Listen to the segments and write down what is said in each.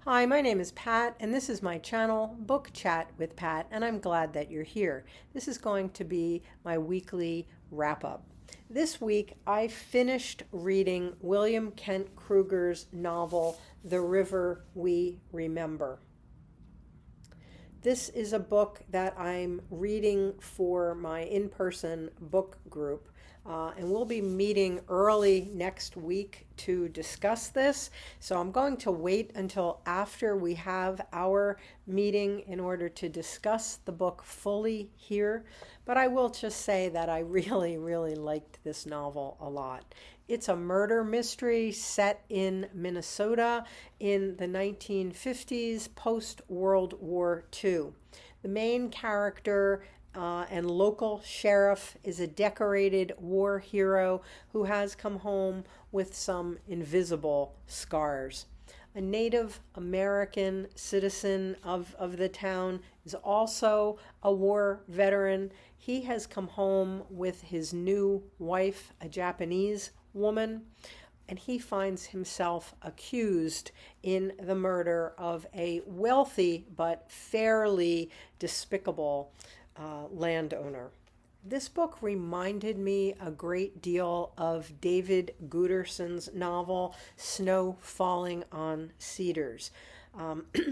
Hi, my name is Pat, and this is my channel, Book Chat with Pat, and I'm glad that you're here. This is going to be my weekly wrap-up. This week, I finished reading William Kent Krueger's novel, The River We Remember. This is a book that I'm reading for my in-person book group. And we'll be meeting early next week to discuss this. So I'm going to wait until after we have our meeting in order to discuss the book fully here. But I will just say that I really liked this novel a lot. It's a murder mystery set in Minnesota in the 1950s, post-World War II. The main character and local sheriff is a decorated war hero who has come home with some invisible scars. A Native American citizen of the town is also a war veteran. He has come home with his new wife, a Japanese woman, and he finds himself accused in the murder of a wealthy but fairly despicable landowner. This book reminded me a great deal of David Guterson's novel, Snow Falling on Cedars.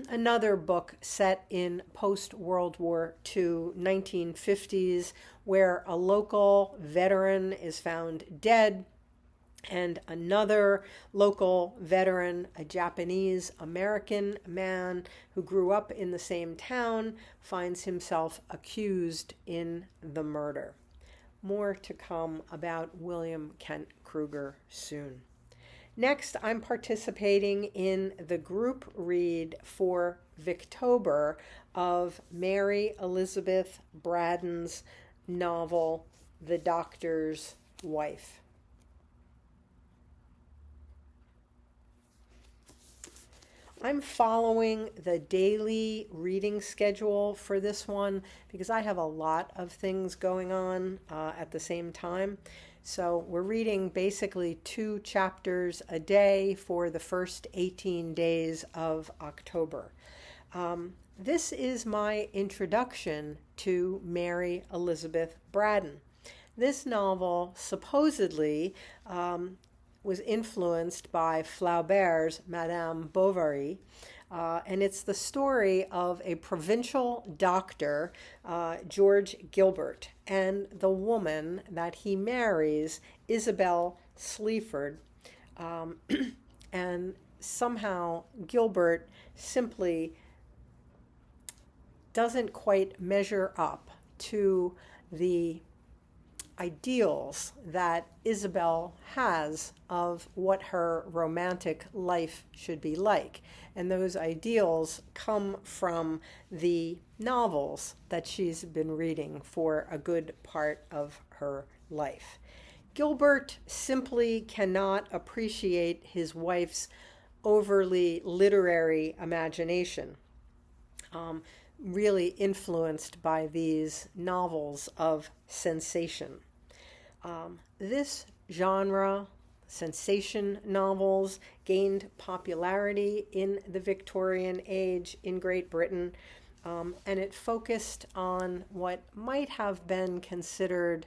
Another book set in post-World War II, 1950s, where a local veteran is found dead and another local veteran, a Japanese American man who grew up in the same town, finds himself accused in the murder. More to come about William Kent Krueger soon. Next, I'm participating in the group read for Victober of Mary Elizabeth Braddon's novel, The Doctor's Wife. I'm following the daily reading schedule for this one because I have a lot of things going on at the same time. So we're reading basically 2 chapters a day for the first 18 days of October. This is my introduction to Mary Elizabeth Braddon. This novel supposedly was influenced by Flaubert's Madame Bovary, and it's the story of a provincial doctor, George Gilbert, and the woman that he marries, Isabel Sleaford, and somehow Gilbert simply doesn't quite measure up to the ideals that Isabel has of what her romantic life should be like. And those ideals come from the novels that she's been reading for a good part of her life. Gilbert simply cannot appreciate his wife's overly literary imagination. Really influenced by these novels of sensation. This genre, sensation novels, gained popularity in the Victorian age in Great Britain, and it focused on what might have been considered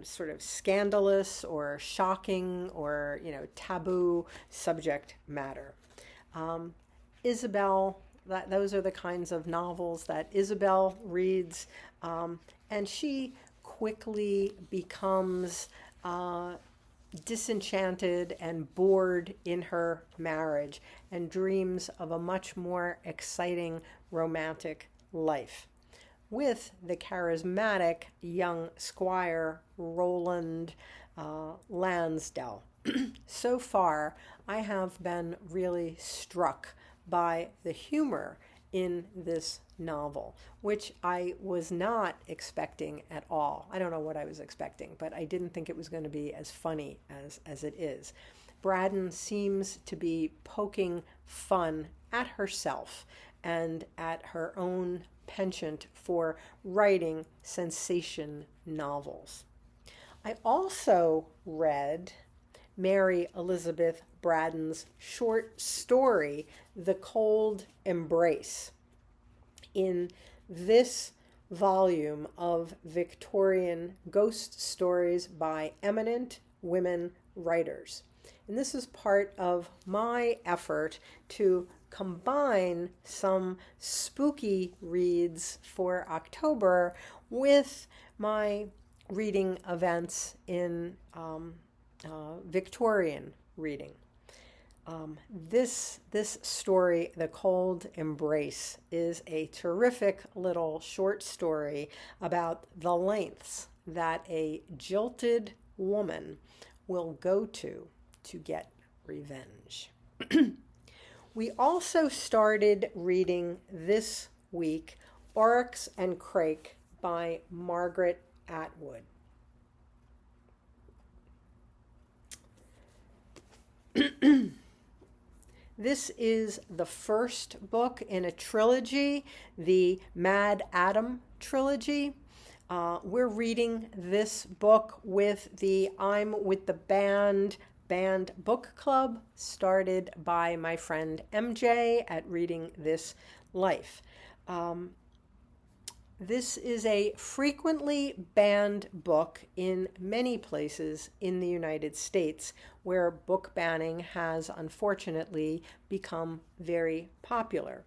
sort of scandalous or shocking or taboo subject matter. Isabel, those are the kinds of novels that Isabel reads, and she quickly becomes disenchanted and bored in her marriage and dreams of a much more exciting romantic life with the charismatic young squire Roland Lansdell. So far, I have been really struck by the humor in this novel, which I was not expecting at all. I don't know what I was expecting, but I didn't think it was going to be as funny as it is. Braddon seems to be poking fun at herself and at her own penchant for writing sensation novels. I also read Mary Elizabeth Braddon's short story, The Cold Embrace. In this volume of Victorian ghost stories by eminent women writers. And this is part of my effort to combine some spooky reads for October with my reading events in Victorian reading. This story, The Cold Embrace, is a terrific little short story about the lengths that a jilted woman will go to get revenge. We also started reading this week Oryx and Crake by Margaret Atwood. This is the first book in a trilogy, the Mad Adam trilogy. We're reading this book with the I'm with the Band book club, started by my friend MJ at Reading This Life. This is a frequently banned book in many places in the United States, where book banning has unfortunately become very popular.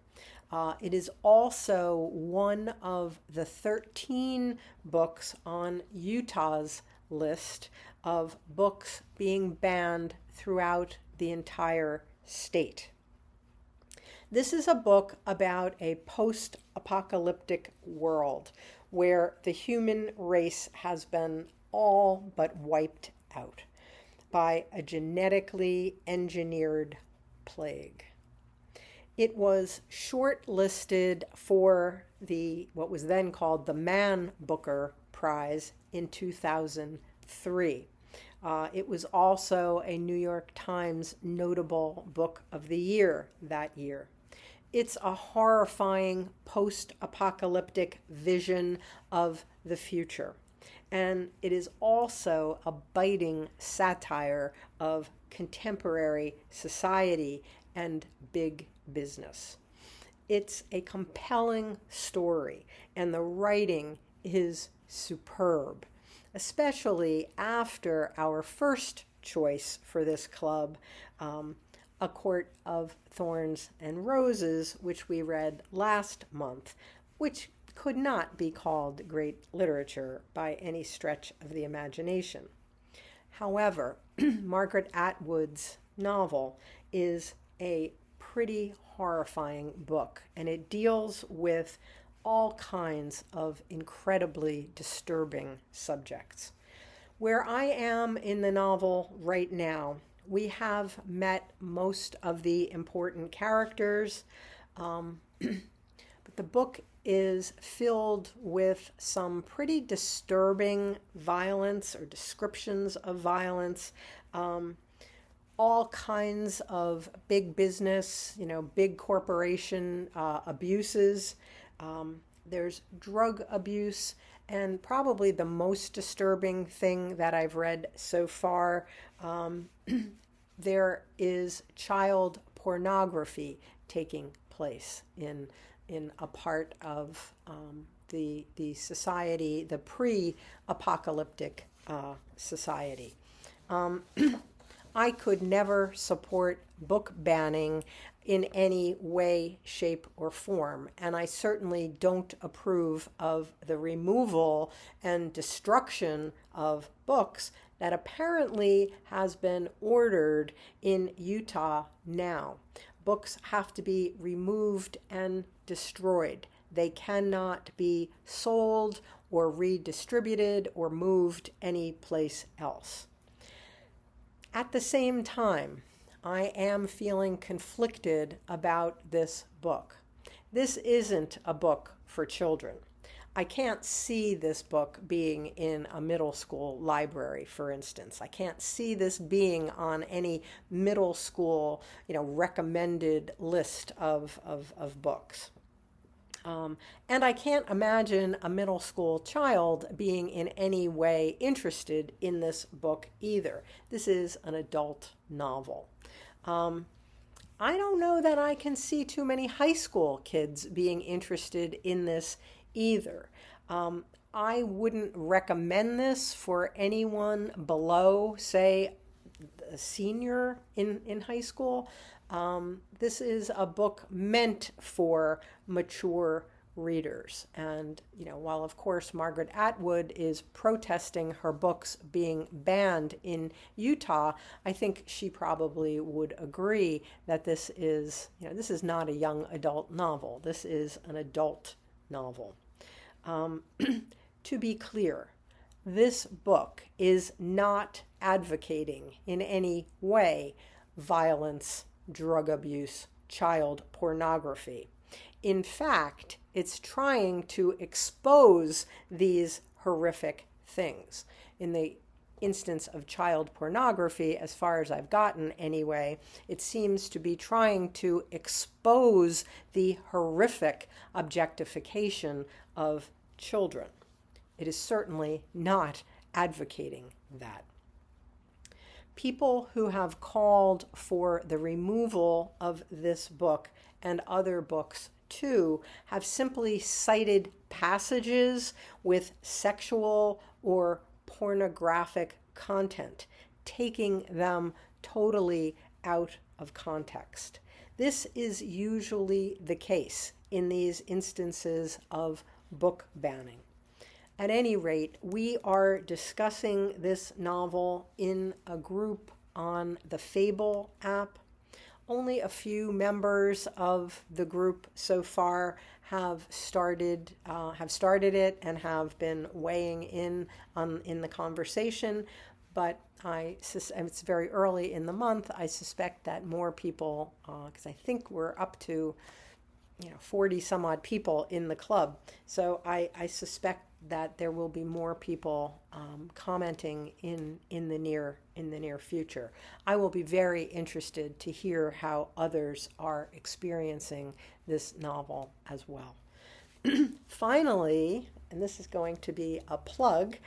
It is also one of the 13 books on Utah's list of books being banned throughout the entire state. This is a book about a post-apocalyptic world where the human race has been all but wiped out by a genetically engineered plague. It was shortlisted for what was then called the Man Booker Prize in 2003. It was also a New York Times notable book of the year that year. It's a horrifying post-apocalyptic vision of the future. And it is also a biting satire of contemporary society and big business. It's a compelling story, and the writing is superb, especially after our first choice for this club, A Court of Thorns and Roses, which we read last month, which could not be called great literature by any stretch of the imagination. However, Margaret Atwood's novel is a pretty horrifying book, and it deals with all kinds of incredibly disturbing subjects. Where I am in the novel right now, we have met most of the important characters, but the book is filled with some pretty disturbing violence or descriptions of violence, all kinds of big business, big corporation abuses. There's drug abuse, and probably the most disturbing thing that I've read so far, there is child pornography taking place in a part of the society, the pre-apocalyptic society. I could never support book banning in any way, shape, or form, and I certainly don't approve of the removal and destruction of books that apparently has been ordered in Utah now. Books have to be removed and destroyed. They cannot be sold or redistributed or moved anyplace else. At the same time, I am feeling conflicted about this book. This isn't a book for children. I can't see this book being in a middle school library, for instance. I can't see this being on any middle school, recommended list of books. And I can't imagine a middle school child being in any way interested in this book either. This is an adult novel. I don't know that I can see too many high school kids being interested in this either. I wouldn't recommend this for anyone below, say, a senior in high school. This is a book meant for mature readers. And, while of course Margaret Atwood is protesting her books being banned in Utah, I think she probably would agree that this is not a young adult novel. This is an adult novel. To be clear, this book is not advocating in any way violence, drug abuse, child pornography. In fact, it's trying to expose these horrific things. In the instance of child pornography, as far as I've gotten anyway, it seems to be trying to expose the horrific objectification of children. It is certainly not advocating that. People who have called for the removal of this book and other books too have simply cited passages with sexual or pornographic content, taking them totally out of context. This is usually the case in these instances of book banning. At any rate, we are discussing this novel in a group on the Fable app. Only a few members of the group so far have started it and have been weighing in the conversation. But it's very early in the month. I suspect that more people, because I think we're up to 40 some odd people in the club. So I suspect that there will be more people commenting in the near future. I will be very interested to hear how others are experiencing this novel as well. Finally, and this is going to be a plug,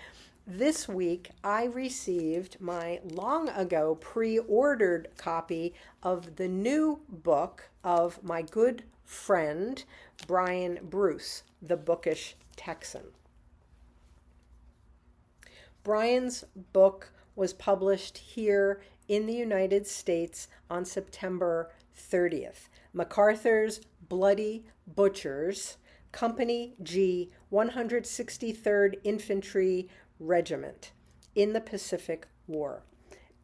this week I received my long ago pre-ordered copy of the new book of my good friend Brian Bruce, The Bookish Texan. Brian's book was published here in the United States on September 30th. Macarthur's Bloody Butchers, Company G, 163rd Infantry Regiment in the Pacific War.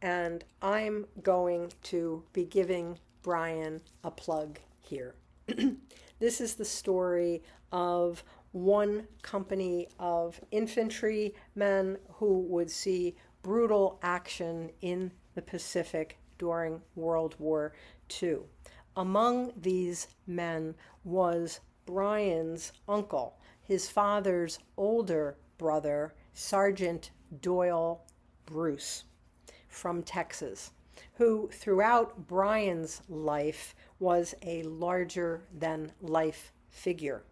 And I'm going to be giving Brian a plug here. This is the story of one company of infantrymen who would see brutal action in the Pacific during World War II. Among these men was Brian's uncle, his father's older brother, Sergeant Doyle Bruce from Texas, who throughout Brian's life was a larger-than-life figure.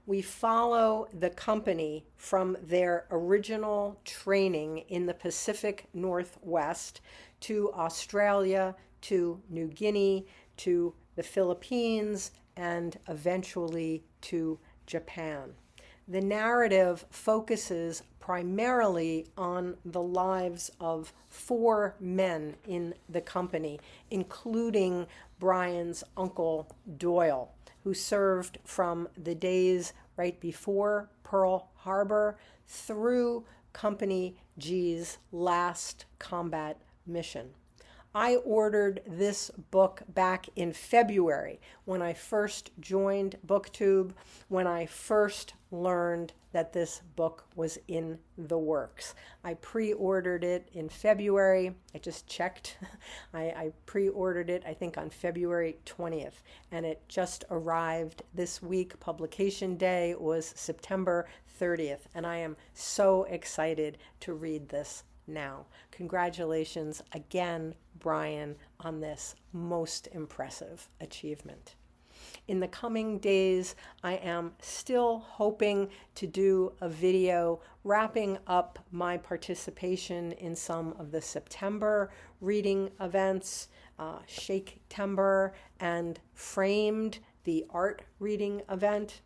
We follow the company from their original training in the Pacific Northwest to Australia, to New Guinea, to the Philippines, and eventually to Japan. The narrative focuses primarily on the lives of 4 men in the company, including Brian's uncle Doyle, who served from the days right before Pearl Harbor through Company G's last combat mission. I ordered this book back in February when I first joined BookTube, when I first learned that this book was in the works. I pre-ordered it in February. I just checked. I pre-ordered it, I think, on February 20th, and it just arrived this week. Publication day was September 30th, and I am so excited to read this now. Congratulations again, Brian, on this most impressive achievement. In the coming days, I am still hoping to do a video wrapping up my participation in some of the September reading events, Shake-tember and Framed, the art reading event.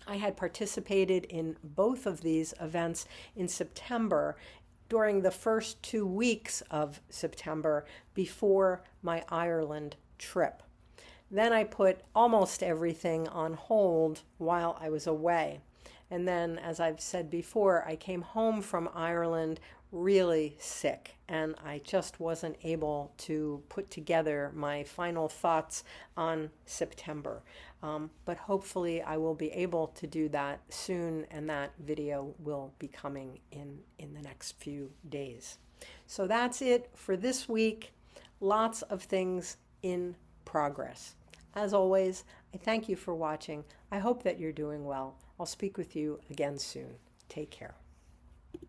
I had participated in both of these events in September during the first 2 weeks of September before my Ireland trip. Then I put almost everything on hold while I was away. And then, as I've said before, I came home from Ireland really sick, and I just wasn't able to put together my final thoughts on September. But hopefully I will be able to do that soon, and that video will be coming in the next few days. So that's it for this week. Lots of things in progress. As always, I thank you for watching. I hope that you're doing well. I'll speak with you again soon. Take care.